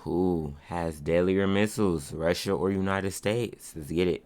Who has deadlier missiles, Russia or United States? Let's get it.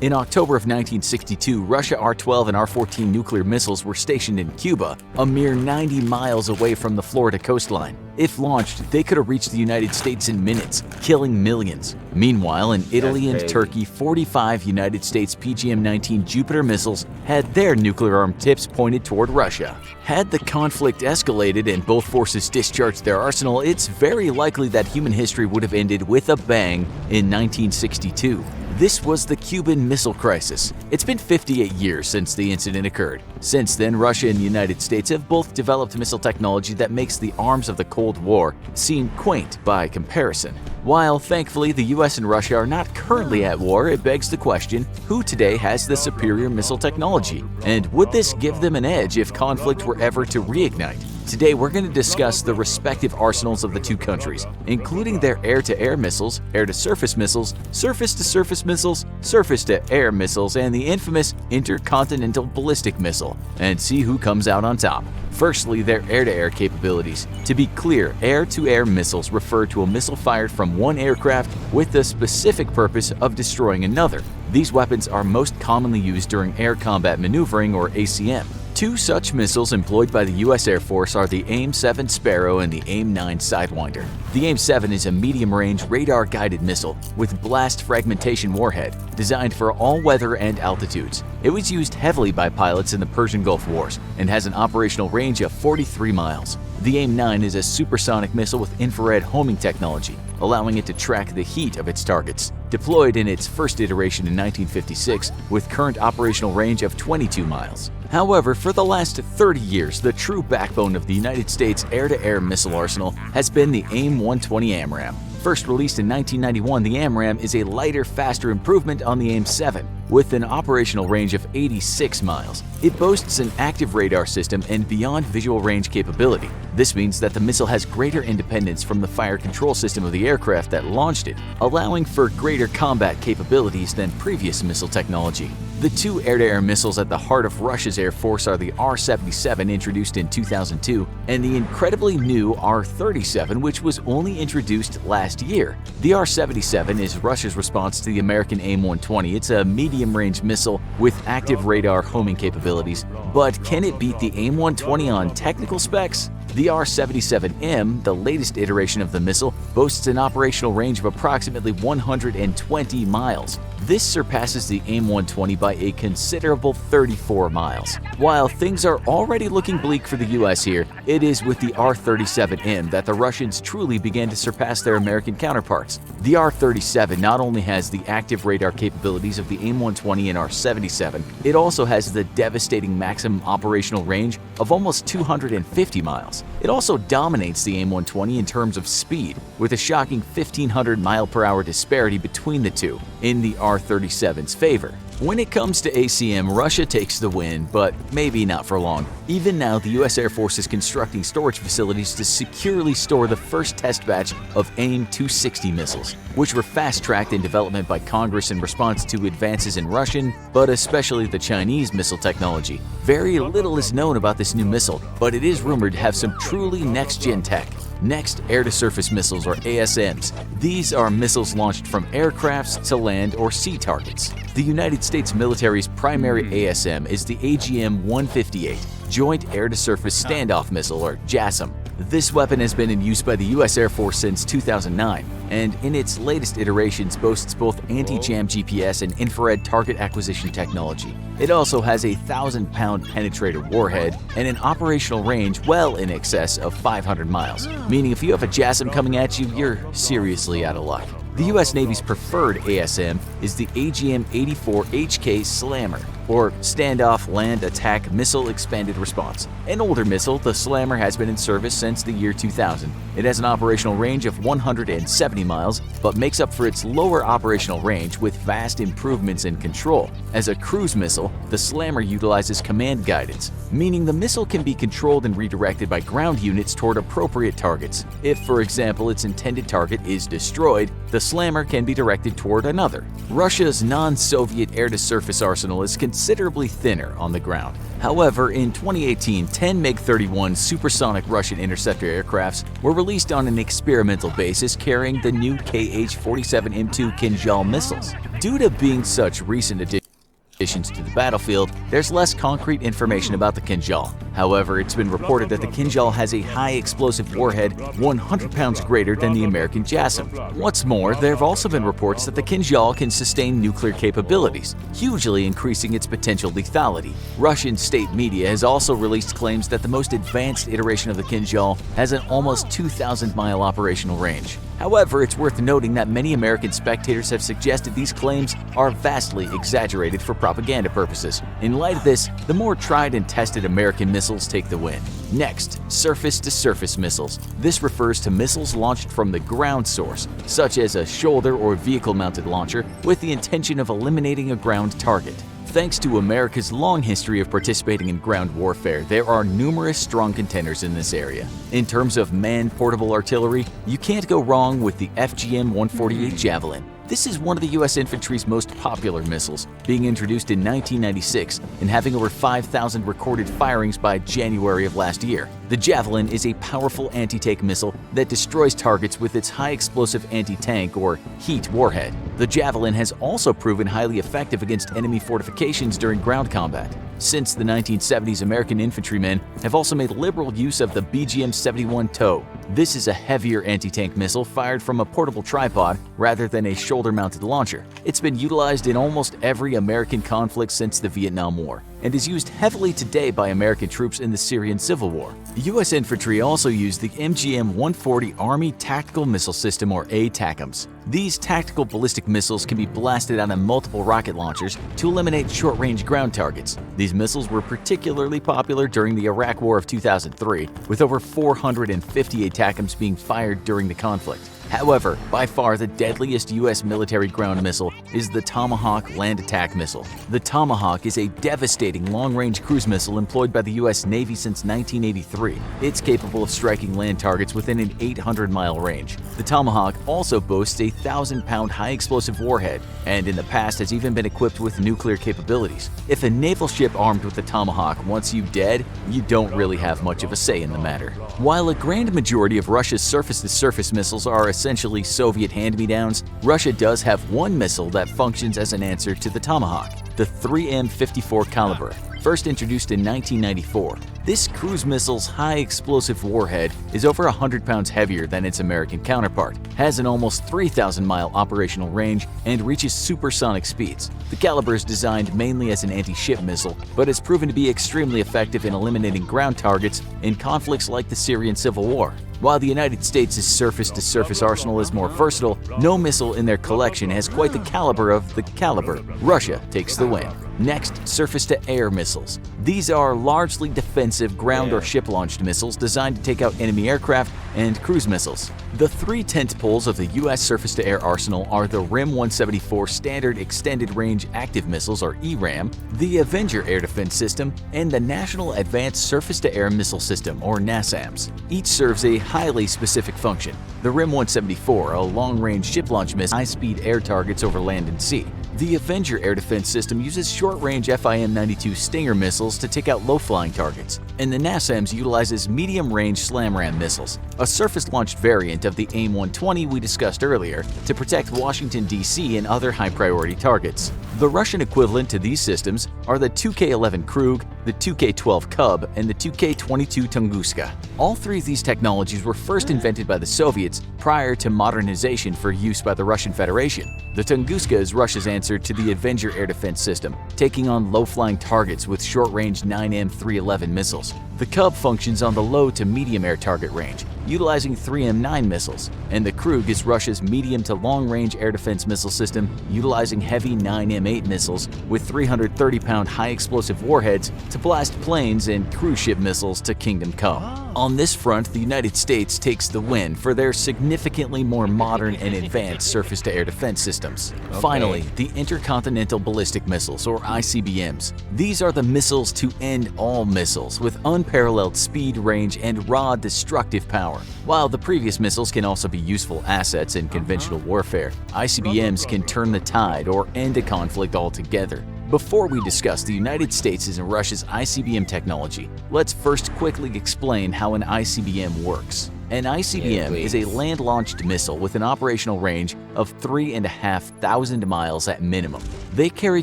In October of 1962, Russia R-12 and R-14 nuclear missiles were stationed in Cuba, a mere 90 miles away from the Florida coastline. If launched, they could have reached the United States in minutes, killing millions. Meanwhile, in Italy and Turkey, 45 United States PGM-19 Jupiter missiles had their nuclear-armed tips pointed toward Russia. Had the conflict escalated and both forces discharged their arsenal, it's very likely that human history would have ended with a bang in 1962. This was the Cuban Missile Crisis. It's been 58 years since the incident occurred. Since then, Russia and the United States have both developed missile technology that makes the arms of the Cold War seem quaint by comparison. While thankfully the US and Russia are not currently at war, it begs the question, who today has the superior missile technology? And would this give them an edge if conflict were ever to reignite? Today we're going to discuss the respective arsenals of the two countries, including their air-to-air missiles, air-to-surface missiles, surface-to-surface missiles, surface-to-air missiles, and the infamous intercontinental ballistic missile, and see who comes out on top. Firstly, their air-to-air capabilities. To be clear, air-to-air missiles refer to a missile fired from one aircraft with the specific purpose of destroying another. These weapons are most commonly used during air combat maneuvering, or ACM. Two such missiles employed by the U.S. Air Force are the AIM-7 Sparrow and the AIM-9 Sidewinder. The AIM-7 is a medium-range radar-guided missile with blast fragmentation warhead designed for all weather and altitudes. It was used heavily by pilots in the Persian Gulf Wars and has an operational range of 43 miles. The AIM-9 is a supersonic missile with infrared homing technology, allowing it to track the heat of its targets. Deployed in its first iteration in 1956 with current operational range of 22 miles. However, for the last 30 years, the true backbone of the United States air-to-air missile arsenal has been the AIM-120 AMRAAM. First released in 1991, the AMRAAM is a lighter, faster improvement on the AIM-7, with an operational range of 86 miles. It boasts an active radar system and beyond visual range capability. This means that the missile has greater independence from the fire control system of the aircraft that launched it, allowing for greater combat capabilities than previous missile technology. The two air-to-air missiles at the heart of Russia's Air Force are the R-77, introduced in 2002, and the incredibly new R-37, which was only introduced last year. The R-77 is Russia's response to the American AIM-120. It's a medium-range missile with active radar homing capabilities, but can it beat the AIM-120 on technical specs? The R-77M, the latest iteration of the missile, boasts an operational range of approximately 120 miles. This surpasses the AIM-120 by a considerable 34 miles. While things are already looking bleak for the US here, it is with the R-37M that the Russians truly began to surpass their American counterparts. The R-37 not only has the active radar capabilities of the AIM-120 and R-77, it also has the devastating maximum operational range of almost 250 miles. It also dominates the AIM-120 in terms of speed, with a shocking 1,500 mile-per-hour disparity between the two in the R-37's favor. When it comes to ACM, Russia takes the win, but maybe not for long. Even now, the US Air Force is constructing storage facilities to securely store the first test batch of AIM-260 missiles, which were fast-tracked in development by Congress in response to advances in Russian, but especially the Chinese missile technology. Very little is known about this new missile, but it is rumored to have some truly next-gen tech. Next, air-to-surface missiles, or ASMs. These are missiles launched from aircrafts to land or sea targets. The United States military's primary ASM is the AGM-158, Joint Air-to-Surface Standoff Missile, or JASSM. This weapon has been in use by the US Air Force since 2009, and in its latest iterations boasts both anti-jam GPS and infrared target acquisition technology. It also has a 1,000-pound penetrator warhead and an operational range well in excess of 500 miles, meaning if you have a JASSM coming at you, you're seriously out of luck. The US Navy's preferred ASM is the AGM-84HK Slammer, or Standoff Land Attack Missile Expanded Response. An older missile, the Slammer has been in service since the year 2000. It has an operational range of 170 miles, but makes up for its lower operational range with vast improvements in control. As a cruise missile, the Slammer utilizes command guidance, meaning the missile can be controlled and redirected by ground units toward appropriate targets. If, for example, its intended target is destroyed, the Slammer can be directed toward another. Russia's non-Soviet air-to-surface arsenal is considered considerably thinner on the ground. However, in 2018, 10 MiG-31 supersonic Russian interceptor aircrafts were released on an experimental basis carrying the new Kh-47M2 Kinzhal missiles. Due to being such recent additions to the battlefield, there's less concrete information about the Kinzhal. However, it's been reported that the Kinzhal has a high explosive warhead 100 pounds greater than the American JASSM. What's more, there have also been reports that the Kinzhal can sustain nuclear capabilities, hugely increasing its potential lethality. Russian state media has also released claims that the most advanced iteration of the Kinzhal has an almost 2,000-mile operational range. However, it's worth noting that many American spectators have suggested these claims are vastly exaggerated for propaganda purposes. In light of this, the more tried and tested American missiles take the win. Next, surface-to-surface missiles. This refers to missiles launched from the ground source, such as a shoulder or vehicle-mounted launcher, with the intention of eliminating a ground target. Thanks to America's long history of participating in ground warfare, there are numerous strong contenders in this area. In terms of man-portable artillery, you can't go wrong with the FGM-148 Javelin. This is one of the U.S. infantry's most popular missiles, being introduced in 1996 and having over 5,000 recorded firings by January of last year. The Javelin is a powerful anti-tank missile that destroys targets with its high-explosive anti-tank or HEAT warhead. The Javelin has also proven highly effective against enemy fortifications during ground combat. Since the 1970s, American infantrymen have also made liberal use of the BGM-71 TOW. This is a heavier anti-tank missile fired from a portable tripod rather than a shoulder-mounted launcher. It's been utilized in almost every American conflict since the Vietnam War and is used heavily today by American troops in the Syrian Civil War. U.S. infantry also use the MGM-140 Army Tactical Missile System, or ATACMS. These tactical ballistic missiles can be blasted out of multiple rocket launchers to eliminate short-range ground targets. These missiles were particularly popular during the Iraq War of 2003, with over 450 ATACMS being fired during the conflict. However, by far the deadliest U.S. military ground missile is the Tomahawk land attack missile. The Tomahawk is a devastating long-range cruise missile employed by the U.S. Navy since 1983. It's capable of striking land targets within an 800-mile range. The Tomahawk also boasts a 1,000-pound high-explosive warhead, and in the past has even been equipped with nuclear capabilities. If a naval ship armed with the Tomahawk wants you dead, you don't really have much of a say in the matter. While a grand majority of Russia's surface-to-surface missiles are essentially Soviet hand-me-downs, Russia does have one missile that functions as an answer to the Tomahawk, the 3M54 caliber. First introduced in 1994, this cruise missile's high-explosive warhead is over 100 pounds heavier than its American counterpart, has an almost 3,000-mile operational range, and reaches supersonic speeds. The caliber is designed mainly as an anti-ship missile, but has proven to be extremely effective in eliminating ground targets in conflicts like the Syrian Civil War. While the United States' surface-to-surface arsenal is more versatile, no missile in their collection has quite the caliber of the caliber. Russia takes the win. Next, surface-to-air missiles. These are largely defensive ground or ship-launched missiles designed to take out enemy aircraft and cruise missiles. The three tentpoles of the U.S. surface-to-air arsenal are the RIM-174 Standard Extended Range Active Missiles, or ERAM, the Avenger Air Defense System, and the National Advanced Surface-to-Air Missile System, or NASAMS. Each serves a highly specific function. The RIM-174, a long-range ship-launch missile, high-speed air targets over land and sea. The Avenger Air Defense System uses short-range FIM-92 Stinger missiles to take out low-flying targets, and the NASAMS utilizes medium-range SLAM-RAM missiles, a surface-launched variant of the AIM-120 we discussed earlier, to protect Washington, D.C. and other high-priority targets. The Russian equivalent to these systems are the 2K-11 Krug, the 2K-12 Kub, and the 2K-22 Tunguska. All three of these technologies were first invented by the Soviets prior to modernization for use by the Russian Federation. The Tunguska is Russia's answer to the Avenger Air Defense System, taking on low-flying targets with short-range 9M311 missiles. The Kub functions on the low to medium air target range, utilizing 3M9 missiles, and the Krug is Russia's medium to long-range air defense missile system, utilizing heavy 9M8 missiles with 330-pound high-explosive warheads to blast planes and cruise ship missiles to Kingdom Come. On this front, the United States takes the win for their significantly more modern and advanced surface-to-air defense systems. Finally, the Intercontinental Ballistic Missiles, or ICBMs. These are the missiles to end all missiles, with unparalleled speed, range, and raw destructive power. While the previous missiles can also be useful assets in conventional warfare, ICBMs can turn the tide or end a conflict altogether. Before we discuss the United States' and Russia's ICBM technology, let's first quickly explain how an ICBM works. An ICBM is a land-launched missile with an operational range of 3,500 miles at minimum. They carry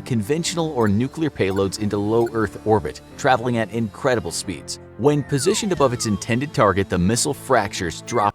conventional or nuclear payloads into low Earth orbit, traveling at incredible speeds. When positioned above its intended target, the missile fractures, dropping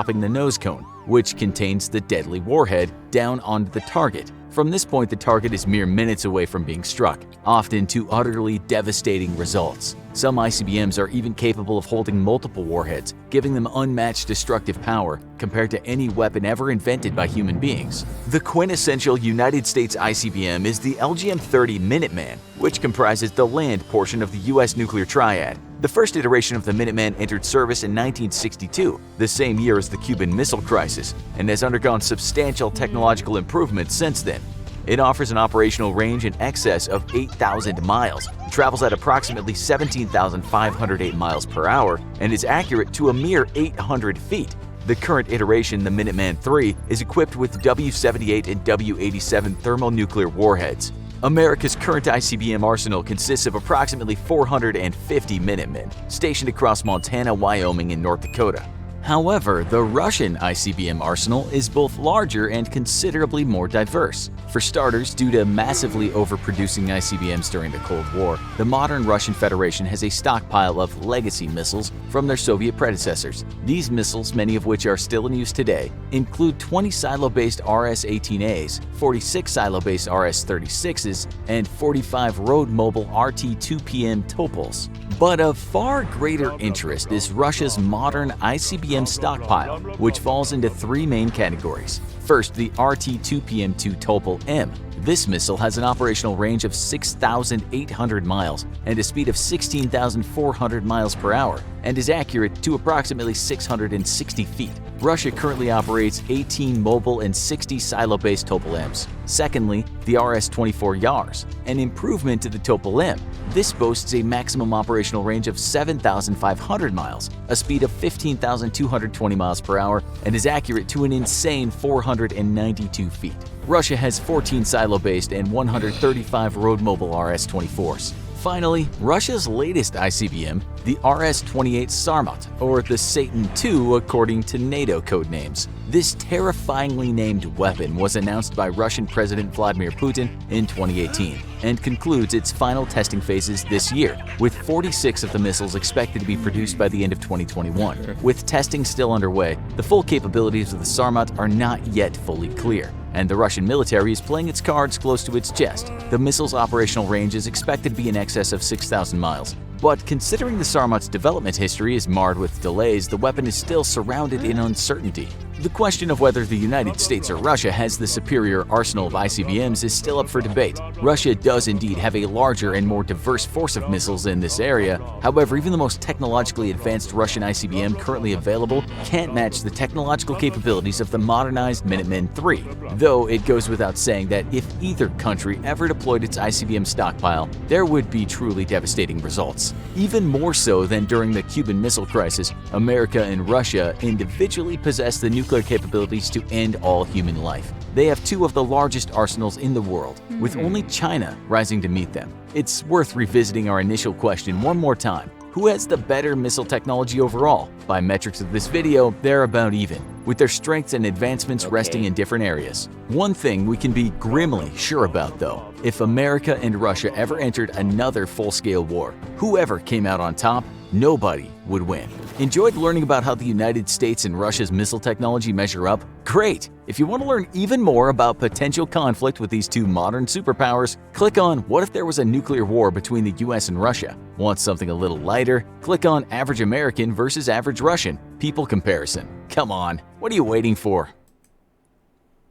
the nose cone, which contains the deadly warhead, down onto the target. From this point, the target is mere minutes away from being struck, often to utterly devastating results. Some ICBMs are even capable of holding multiple warheads, giving them unmatched destructive power compared to any weapon ever invented by human beings. The quintessential United States ICBM is the LGM-30 Minuteman, which comprises the land portion of the U.S. nuclear triad. The first iteration of the Minuteman entered service in 1962, the same year as the Cuban Missile Crisis, and has undergone substantial technological improvements since then. It offers an operational range in excess of 8,000 miles, travels at approximately 17,508 miles per hour, and is accurate to a mere 800 feet. The current iteration, the Minuteman III, is equipped with W-78 and W-87 thermonuclear warheads. America's current ICBM arsenal consists of approximately 450 Minutemen, stationed across Montana, Wyoming, and North Dakota. However, the Russian ICBM arsenal is both larger and considerably more diverse. For starters, due to massively overproducing ICBMs during the Cold War, the modern Russian Federation has a stockpile of legacy missiles from their Soviet predecessors. These missiles, many of which are still in use today, include 20 silo-based RS-18As, 46 silo-based RS-36s, and 45 road-mobile RT-2PM Topols. But of far greater interest is Russia's modern ICBM stockpile, which falls into three main categories. First, the RT-2PM2 Topol M. This missile has an operational range of 6,800 miles and a speed of 16,400 miles per hour, and is accurate to approximately 660 feet. Russia currently operates 18 mobile and 60 silo-based Topol Ms. Secondly, the RS-24 Yars, an improvement to the Topol M. This boasts a maximum operational range of 7,500 miles, a speed of 15,220 miles per hour, and is accurate to an insane 492 feet. Russia has 14 silo-based and 135 road-mobile RS-24s. Finally, Russia's latest ICBM, the RS-28 Sarmat, or the Satan II according to NATO code names. This terrifyingly named weapon was announced by Russian President Vladimir Putin in 2018 and concludes its final testing phases this year, with 46 of the missiles expected to be produced by the end of 2021. With testing still underway, the full capabilities of the Sarmat are not yet fully clear, and the Russian military is playing its cards close to its chest. The missile's operational range is expected to be in excess of 6,000 miles. But considering the Sarmat's development history is marred with delays, the weapon is still surrounded in uncertainty. The question of whether the United States or Russia has the superior arsenal of ICBMs is still up for debate. Russia does indeed have a larger and more diverse force of missiles in this area. However, even the most technologically advanced Russian ICBM currently available can't match the technological capabilities of the modernized Minuteman III, though it goes without saying that if either country ever deployed its ICBM stockpile, there would be truly devastating results. Even more so than during the Cuban Missile Crisis, America and Russia individually possess the nuclear capabilities to end all human life. They have two of the largest arsenals in the world, with only China rising to meet them. It's worth revisiting our initial question one more time. Who has the better missile technology overall? By metrics of this video, they're about even, with their strengths and advancements resting in different areas. One thing we can be grimly sure about though, if America and Russia ever entered another full-scale war, whoever came out on top, nobody would win. Enjoyed learning about how the United States and Russia's missile technology measure up? Great! If you want to learn even more about potential conflict with these two modern superpowers, click on What If There Was a Nuclear War Between the US and Russia? Want something a little lighter? Click on Average American versus Average Russian People Comparison. Come on, what are you waiting for?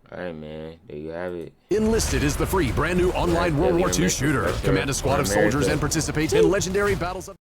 Alright, man, there you have it. Enlisted is the free brand new online World War II shooter. Command a squad of soldiers and participate in legendary battles of